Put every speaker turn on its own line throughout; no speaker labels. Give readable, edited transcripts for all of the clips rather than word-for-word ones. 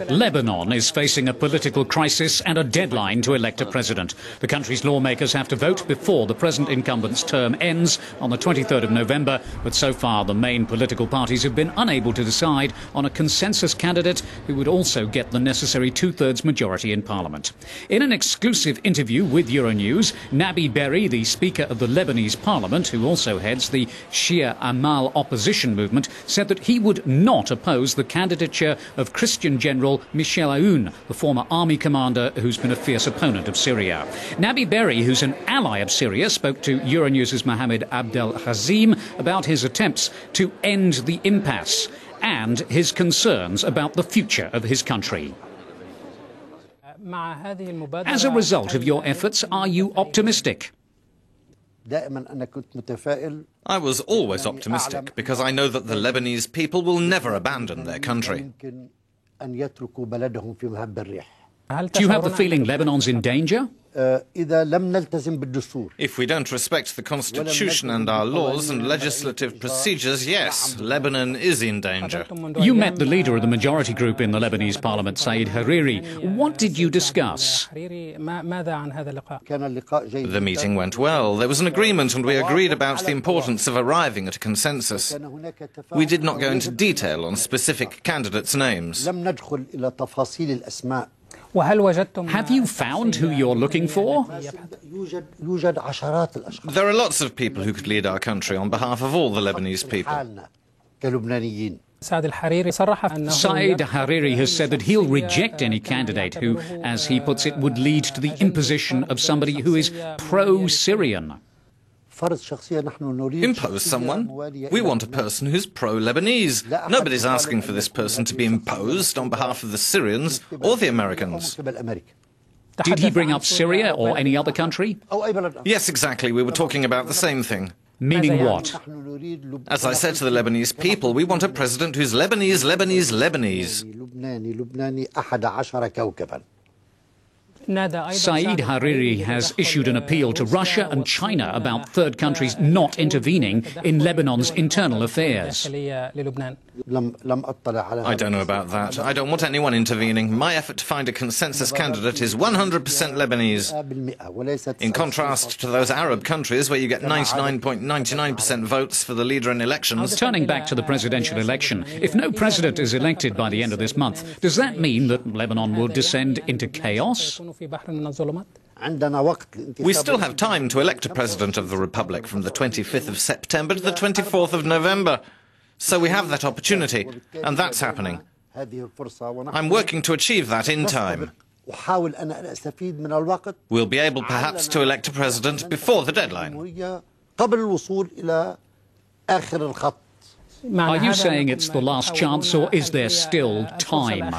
Lebanon is facing a political crisis and a deadline to elect a president. The country's lawmakers have to vote before the present incumbent's term ends on the 23rd of November, but so far the main political parties have been unable to decide on a consensus candidate who would also get the necessary two-thirds majority in parliament. In an exclusive interview with Euronews, Nabi Berri, the Speaker of the Lebanese parliament, who also heads the Shia Amal opposition movement, said that he would not oppose the candidature of Christian General Michel Aoun, the former army commander who's been a fierce opponent of Syria. Nabi Berri, who's an ally of Syria, spoke to Euronews' Mohammed Abdel Hazim about his attempts to end the impasse and his concerns about the future of his country. As a result of your efforts, are you optimistic?
I was always optimistic because I know that the Lebanese people will never abandon their country.
Do you have the feeling Lebanon's in danger?
If we don't respect the constitution and our laws and legislative procedures, yes, Lebanon is in danger.
You met the leader of the majority group in the Lebanese parliament, Said Hariri. What did you discuss?
The meeting went well. There was an agreement and we agreed about the importance of arriving at a consensus. We did not go into detail on specific candidates' names.
Have you found who you're looking for?
There are lots of people who could lead our country on behalf of all the Lebanese people.
Said Hariri has said that he'll reject any candidate who, as he puts it, would lead to the imposition of somebody who is pro-Syrian.
Impose someone? We want a person who's pro-Lebanese. Nobody's asking for this person to be imposed on behalf of the Syrians or the Americans.
Did he bring up Syria or any other country?
Yes, exactly. We were talking about the same thing.
Meaning what?
As I said to the Lebanese people, we want a president who's Lebanese, Lebanese, Lebanese.
Said Hariri has issued an appeal to Russia and China about third countries not intervening in Lebanon's internal affairs.
I don't know about that. I don't want anyone intervening. My effort to find a consensus candidate is 100% Lebanese. In contrast to those Arab countries where you get 99.99% votes for the leader in elections.
Turning back to the presidential election, if no president is elected by the end of this month, does that mean that Lebanon will descend into chaos?
We still have time to elect a president of the Republic from the 25th of September to the 24th of November. So we have that opportunity, and that's happening. I'm working to achieve that in time. We'll be able perhaps to elect a president before the deadline.
Are you saying it's the last chance, or is there still time?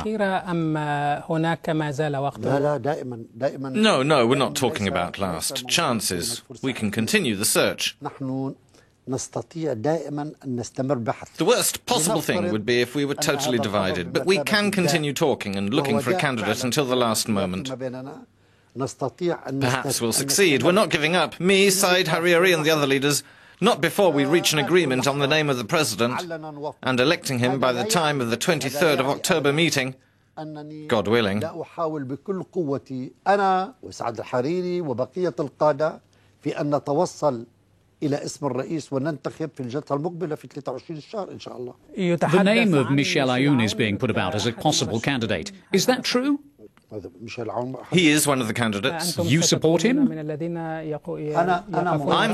No, we're not talking about last chances. We can continue the search. The worst possible thing would be if we were totally divided, but we can continue talking and looking for a candidate until the last moment. Perhaps we'll succeed. We're not giving up. Me, Said Hariri and the other leaders. Not before we reach an agreement on the name of the president and electing him by the time of the 23rd of October meeting, God willing.
The name of Michel Aoun is being put about as a possible candidate. Is that true?
He is one of the candidates.
You support him?
I'm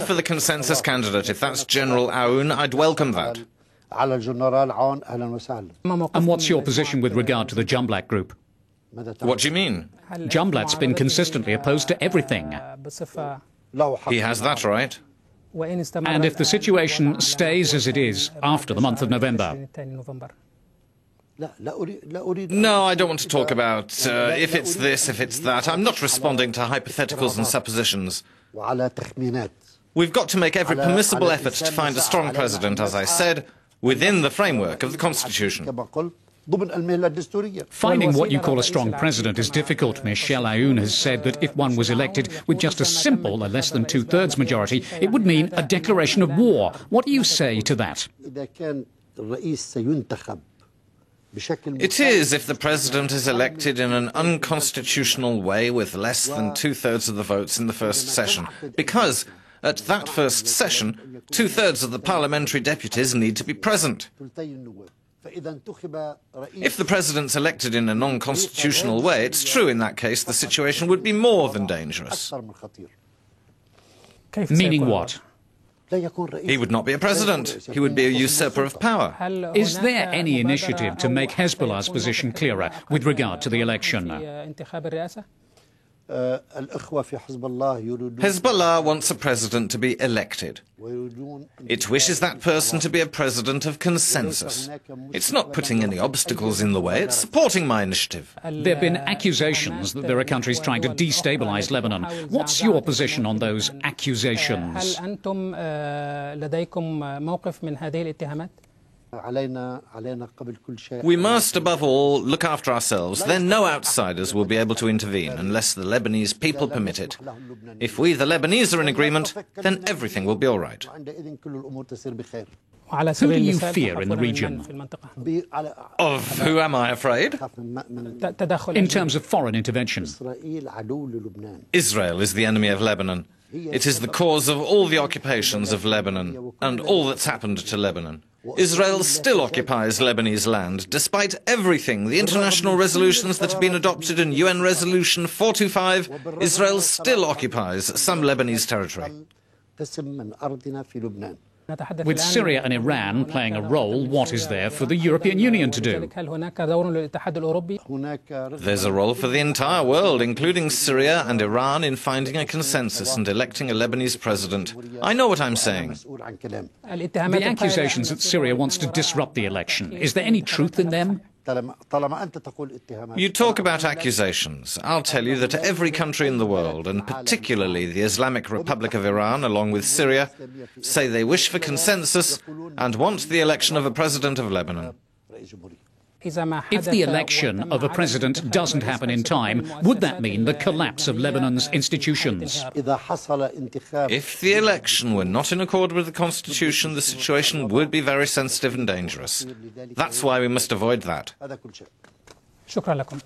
for the consensus candidate. If that's General Aoun, I'd welcome that.
And what's your position with regard to the Jumblat group?
What do you mean?
Jumblat's been consistently opposed to everything.
He has that right.
And if the situation stays as it is after the month of November?
No, I don't want to talk about if it's this, if it's that. I'm not responding to hypotheticals and suppositions. We've got to make every permissible effort to find a strong president, as I said, within the framework of the Constitution.
Finding what you call a strong president is difficult. Michel Aoun has said that if one was elected with just a simple, less than two-thirds majority, it would mean a declaration of war. What do you say to that?
It is if the president is elected in an unconstitutional way with less than two-thirds of the votes in the first session, because at that first session, two-thirds of the parliamentary deputies need to be present. If the president's elected in a non-constitutional way, it's true in that case the situation would be more than dangerous.
Meaning what?
He would not be a president. He would be a usurper of power.
Is there any initiative to make Hezbollah's position clearer with regard to the election?
Hezbollah wants a president to be elected. It wishes that person to be a president of consensus. It's not putting any obstacles in the way, it's supporting my initiative.
There have been accusations that there are countries trying to destabilize Lebanon. What's your position on those accusations?
We must, above all, look after ourselves. Then no outsiders will be able to intervene unless the Lebanese people permit it. If we, the Lebanese, are in agreement, then everything will be all right.
Who do you fear in the region?
Of who am I afraid?
In terms of foreign intervention.
Israel is the enemy of Lebanon. It is the cause of all the occupations of Lebanon and all that's happened to Lebanon. Israel still occupies Lebanese land, despite everything, the international resolutions that have been adopted in UN Resolution 425, Israel still occupies some Lebanese territory.
With Syria and Iran playing a role, what is there for the European Union to do?
There's a role for the entire world, including Syria and Iran, in finding a consensus and electing a Lebanese president. I know what I'm saying.
The accusations that Syria wants to disrupt the election, is there any truth in them?
You talk about accusations. I'll tell you that every country in the world, and particularly the Islamic Republic of Iran, along with Syria, say they wish for consensus and want the election of a president of Lebanon.
If the election of a president doesn't happen in time, would that mean the collapse of Lebanon's institutions?
If the election were not in accord with the constitution, the situation would be very sensitive and dangerous. That's why we must avoid that.
شكرا لكم.